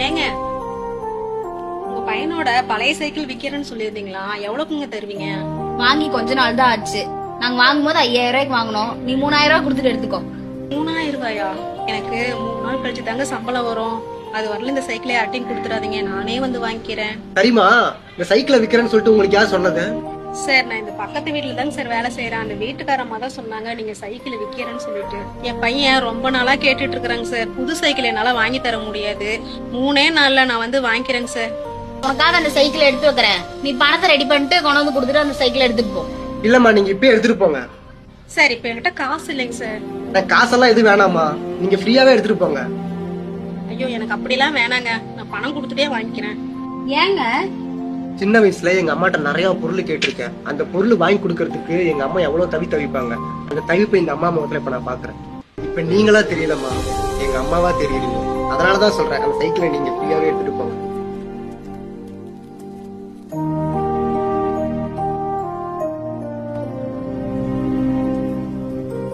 ஏங்க, உங்க பையனோட பழைய சைக்கிள் விக்கிறேன்னு சொல்லியிருந்தீங்களா? எவ்வளவுக்குங்க தருவீங்க? வாங்கி கொஞ்ச நாள் தான் ஆச்சு. நாங்க வாங்கும் போது 5000 ரூபாய்க்கு வாங்கினோம். நீ 3000 ரூபாய் கொடுத்துட்டு எடுத்துக்கோ. 3000 ரூபாயா? எனக்கு 3 நாள் கழிச்சு தாங்க சம்பளம் வரும். அது வரல இந்த சைக்கிளை யார்ட்டையும் கொடுத்துடாதீங்க, நானே வந்து வாங்கிக்கிறேன். சரிம்மா, இந்த சைக்கிளை விக்கிறேன்னு சொல்லிட்டு உங்களுக்கு யார் சொன்னது? சார், நான் இந்த பக்கத்து வீட்டுல தாங்க சார் வேலை செய்யறேன். அந்த வீட்டுக்காரம்மா தான் சொன்னாங்க நீங்க சைக்கிள் விக்கிறேன்னு சொல்லிட்டு. என் பையன் ரொம்ப நாளா கேட்டுட்டு இருக்கிறாங்க சார். புது சைக்கிள் என்னால வாங்கி தர முடியாது, 3 நாள்ல நான் வந்து வாங்கிக்கிறேங்க சார். உனக்காக அந்த சைக்கிள் எடுத்து வைக்கிறேன். நீ பணத்தை ரெடி பண்ணிட்டு கொண்டு வந்து கொடுத்துட்டு அந்த சைக்கிள் எடுத்துட்டு போ. இல்லம்மா, நீங்க இப்பயே எடுத்துட்டு போங்க. சார், இப்ப என்கிட்ட காசு இல்லைங்க சார். நான் காசெல்லாம் எதுவும் வேணாமா, நீங்க ஃப்ரீயாவே எடுத்துட்டு போங்க. ஐயோ, எனக்கு அப்படிலாம் வேணாங்க, நான் பணம் கொடுத்துட்டே வாங்கிக்கிறேன். ஏங்க? சின்ன வயசுல எங்க அம்மாட்ட நிறைய பொருள் கேட்டிருக்கேன். அந்த பொருள் வாங்கி கொடுக்கறதுக்கு எங்க அம்மா எவ்வளவு தவிப்பாங்க. அந்த தவிப்பை இந்த அம்மா முகத்துல இப்ப நான் பாக்குறேன். இப்ப நீங்களா தெரியலம்மா, எங்க அம்மாவா தெரியுறீங்க. அதனாலதான் சொல்றேன், அந்த சைக்கிளை நீங்க ஃப்ரீயாவே எடுத்துட்டு போங்க.